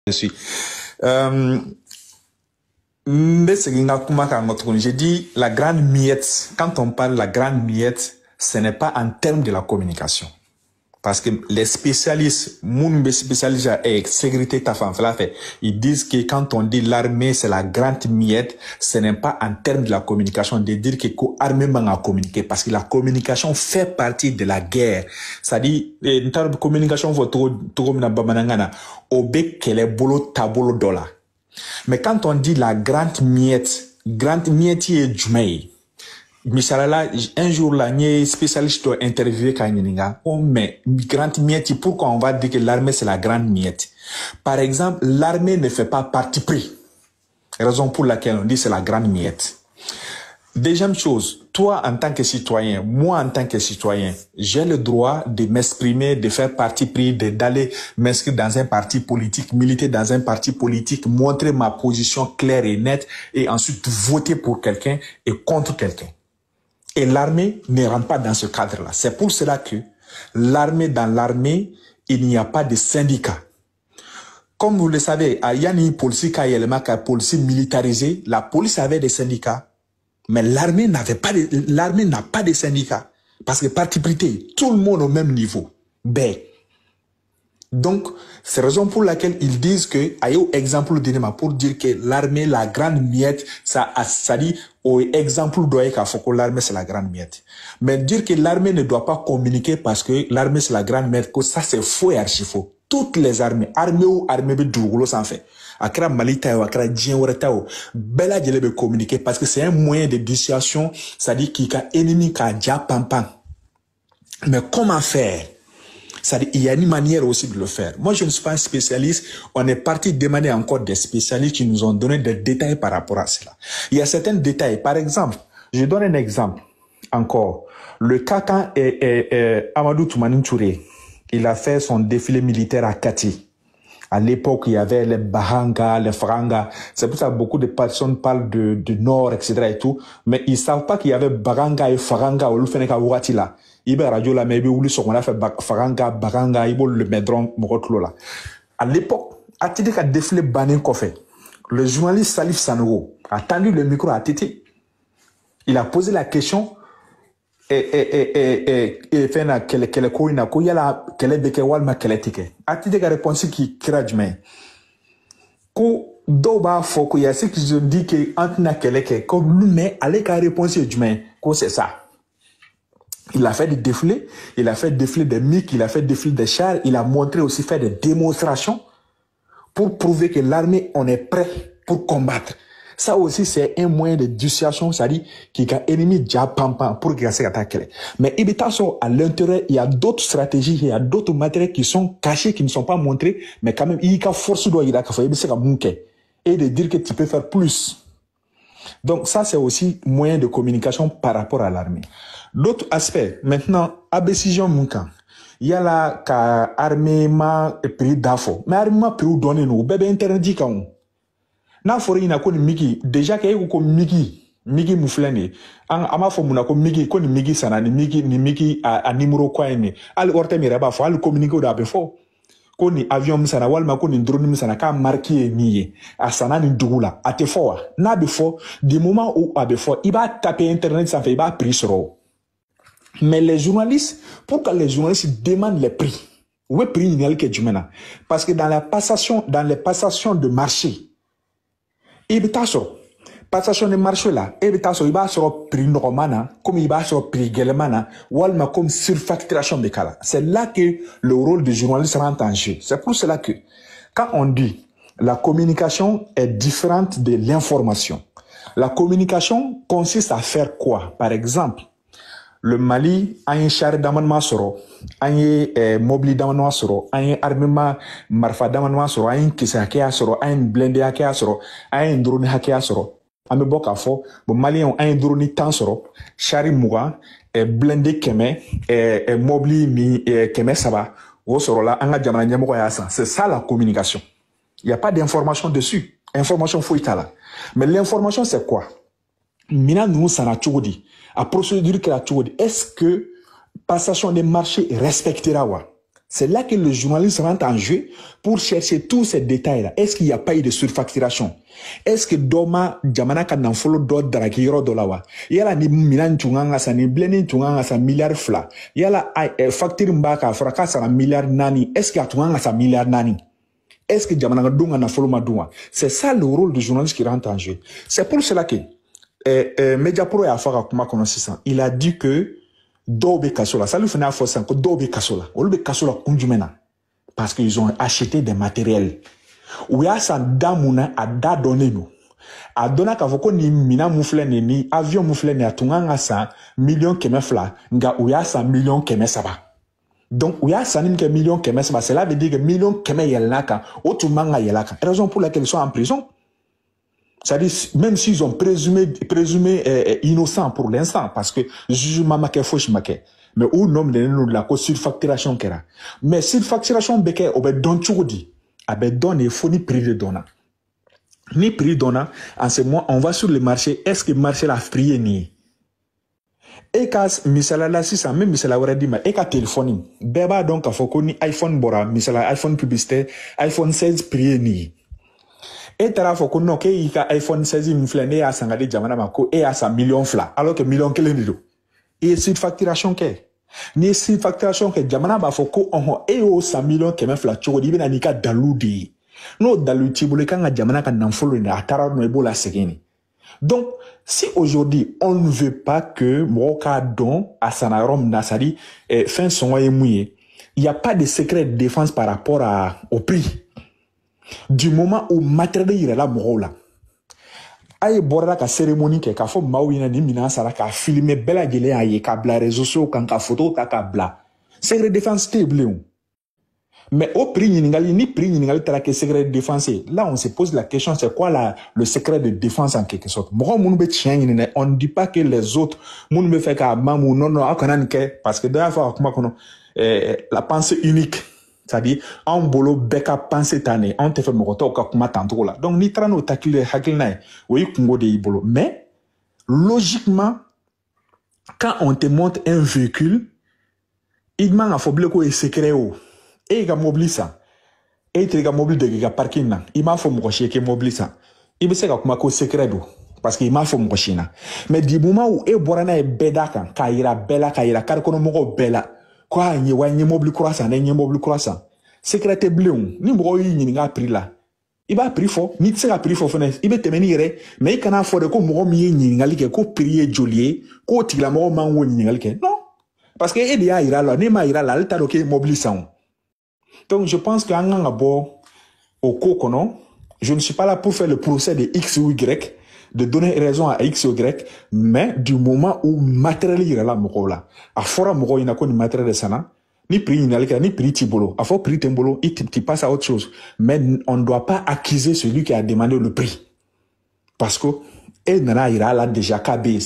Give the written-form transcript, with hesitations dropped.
Je suis. J'ai dit la grande miette. Quand on parle de la grande miette, ce n'est pas en termes de la communication. Parce que les spécialistes, et sécurité ils disent que quand on dit l'armée, c'est la grande miette, ce n'est pas en termes de la communication de dire que l'armée va communiquer. Parce que la communication fait partie de la guerre. C'est-à-dire, une terme de communication, mais quand on dit la grande miette est Jumeil. Michalala, un jour là, un spécialiste doit interviewer Kanyininga. Oh, mais grande miette, pourquoi on va dire que l'armée c'est la grande miette? Par exemple, l'armée ne fait pas parti pris. Raison pour laquelle on dit c'est la grande miette. Deuxième chose, toi en tant que citoyen, moi en tant que citoyen, j'ai le droit de m'exprimer, de faire parti pris, d'aller m'inscrire dans un parti politique, militer dans un parti politique, montrer ma position claire et nette et ensuite voter pour quelqu'un et contre quelqu'un. Et l'armée ne rentre pas dans ce cadre-là. C'est pour cela que dans l'armée, il n'y a pas de syndicat. Comme vous le savez, à Yanni police militarisée, la police avait des syndicats. Mais l'armée n'a pas de syndicat. Parce que parti pris, tout le monde au même niveau. Ben. Donc, c'est la raison pour laquelle ils disent que, ayo exemple de pour dire que l'armée, la grande miette, ça dit, au exemple doit être que l'armée c'est la grande miette. Mais dire que l'armée ne doit pas communiquer parce que l'armée c'est la grande miette, que ça c'est faux et archi faux. Toutes les armées, armée ou armée de Dougoulo s'en fait. Akra Malita ou Akra Djienouretao, Bella Djelebe communiquer parce que c'est un moyen de dissuasion, ça dit qu'il y a ennemi qui a déjà pampan. Mais comment faire? C'est-à-dire, il y a une manière aussi de le faire. Moi, je ne suis pas un spécialiste. On est parti demander encore des spécialistes qui nous ont donné des détails par rapport à cela. Il y a certains détails. Par exemple, je donne un exemple encore. Le cas quand Amadou Toumani Touré, il a fait son défilé militaire à Kati. À l'époque, il y avait les Bahanga, les Faranga. C'est pour ça que beaucoup de personnes parlent du Nord, etc. et tout. Mais ils savent pas qu'il y avait Bahanga et Faranga au Lufeneka Ouatila. Il y a radio là, mais il y a ce qu'on a fait Faranga, Bahanga, il y a le Medron, Morotlo là. À l'époque, à Titi a défilé Banin Kofé. Le journaliste Salif Sanogo a tendu le micro à Titi. Il a posé la question et fait na quelle koina ko yala quelle beke walma quelle tike. A Titi a répondu qui krajme. Ko doba foko ya ce qu'ils ont dit que antna quelle ke comme lui mais allez qu'à répondre jumain ko c'est ça. Il a fait des défilés, il a fait défiler des MiG, il a fait défiler des chars, il a montré aussi faire des démonstrations pour prouver que l'armée, on est prêt pour combattre. Ça aussi, c'est un moyen de dissuasion, c'est-à-dire qu'il y a ennemi déjà pampan pour qu'il y ait attaqué. Mais à l'intérieur, il y a d'autres stratégies, il y a d'autres matériels qui sont cachés, qui ne sont pas montrés, mais quand même, il y a force et de dire que tu peux faire plus. Donc ça, c'est aussi moyen de communication par rapport à l'armée. L'autre aspect, maintenant, à décision Munkan, il y a la armée ma prix d'afo. Mais armée ma prix donner nous, bébé interdit quand na fori ina ko ni migi, déjà qu'il y a ko migi mouflane. Ama fo muna ko migi, ko ni migi sana, ni migi a numéro quoi ni. Al orte mi reba fo, al communiquer da be fo. Ko ni avion misana walma ko ni drone misana ka marqué nié a sana ni dugula a te fo na be fo du moment où a be fo il va taper internet ça fait il va prix sur. Mais les journalistes, pourquoi les journalistes demandent les prix? Où est prix inal que jumena? Parce que dans les passations de marché, il passation de marché là, il va sur prix normal, comme il va sur prix gelemana, ou alma comme surfacturation de cas. C'est là que le rôle du journaliste rentre en jeu. C'est pour cela que, quand on dit la communication est différente de l'information, la communication consiste à faire quoi? Par exemple, le Mali a un char d'amendement soro, a un mobile d'amendement soro, a un armement marfa d'amendement soro, a un kisakea soro, a un blindé hakea soro, a un drone hakea soro. A me boka fo, bon Malien a un drone tan soro, chari mouga, blindé keme, mobile mi keme saba, au soro là, anga diamana nyamoko yasa. C'est ça la communication. Il n'y a pas d'information dessus. Information fouita là. Mais l'information c'est quoi? Mina nous sana tchoudi. A procédure que la tchoudi. Est-ce que passation des marchés respectera wa? C'est là que le journaliste rentre en jeu pour chercher tous ces détails-là. Est-ce qu'il n'y a pas eu de surfacturation? Est-ce que Doma, Jamana Kananfolo, Dodra, Kiro Dolawa, Yala ni Milan Tunganga, sa ni Bleni Tunganga, sa milliard fla, Yala facture Mbaka, Fraka, sa milliard nani, est-ce qu'il y a Tunganga, sa milliard nani? Est-ce que Jamana Dunga na Folo Madoua? C'est ça le rôle du journaliste qui rentre en jeu. C'est pour cela que Mediapro et Afara Kuma Konosisa, il a dit que Dobe Kasola, ça lui fait une force que Dobe Kasola, Olbe Kasola Kunjumena, parce qu'ils ont acheté des matériels. Ou ya sa damuna a da donné nous. A donné qu'à voko ni mina moufle ni avion moufle ni a tunganga sa million kemefla, nga ou ya sa million kemesaba. Donc, il y a 100 millions qui sont cela veut dire que millions qui sont au tout manga yelaka. Raison pour laquelle ils sont en prison. C'est-à-dire, même s'ils ont présumé innocents pour l'instant, parce que jugement maké fauche maké. Mais au nom de nous la surfacturation qui est. Mais surfacturation beke obe don choudi. Abe don et faut ni prix de donna. Ni prix donna. En ce moment, on va sur le marché. Est-ce que le marché l'a prié ni? Et quand misala la si ça même misala aurait dit mais et quand téléphone beba donc a foko ni iPhone bora misala iPhone publicité iPhone 16 prix ni et tara foko no ke ika iPhone 16 mflene a sangade jamana mako et à sa million fla alors que million kele ni do et c'est facturation ke ni c'est facturation ke jamana ba foko on et au 100 millions ke me fla choko di bena ni ka daludi no daluti bule kanga jamana kan nan follow ni atara no ebola segeni. Donc, si aujourd'hui, on ne veut pas que Moka don à Sanarom Nassari fin son mouillé, il n'y a pas de secret de défense par rapport au prix. Du moment où matériel est là, Morola. Aïe, borra ka cérémonie ke ka fo mawina ni mina sara ka filmer bela gele aye ka bla réseaux sociaux kan ka photo ta ka bla. Secret de défense table. Mais au prix ni prix ningali que secret de défense. Là, on se pose la question, c'est quoi le secret de défense en quelque sorte? On ne dit pas que les autres, non, parce que d'ailleurs, la pensée unique, c'est-à-dire, on bolo beka pensée tane, on te fait moroto kakuma tantôt là. Donc, ni trano takile hakilnae, oui, kungo de ibolo. Mais, logiquement, quand on te montre un véhicule, il m'a affoblé quoi secret ou. Et il mobile ça. Et il mobile de parking là. Il m'a fait mon chien qui mobile ça. Il me sait que secret d'où. Parce qu'il m'a fait mon chien. Mais du moment où il borana est beda kan, kaira bella, kaira karkono moko bella. Quoi, ni wa ni mobile croissant, ni mobile croissant. Secret est bleu. Ni moko ni nga pris là. Il va pris fort, ni tsera pris fort fenêtre. Il va te menir, mais il kana fort de ko moko mi ni ngali ke ko prier jolier, ko tigla moko mango ni ngali ke. Non. Parce que il y a ira là, ni ma ira là, il t'a doké mobile ça. Donc, je pense qu'en abord au Kokono, je ne suis pas là pour faire le procès de X ou Y, de donner raison à X ou Y, mais du moment où matériel est là, à fora moko il n'a pas de matériel sana, ni prix ni prix tibolo, à fort prix tembolo, il passe à autre chose. Mais on ne doit pas accuser celui qui a demandé le prix. Parce que, elle n'en a ira là déjà KB.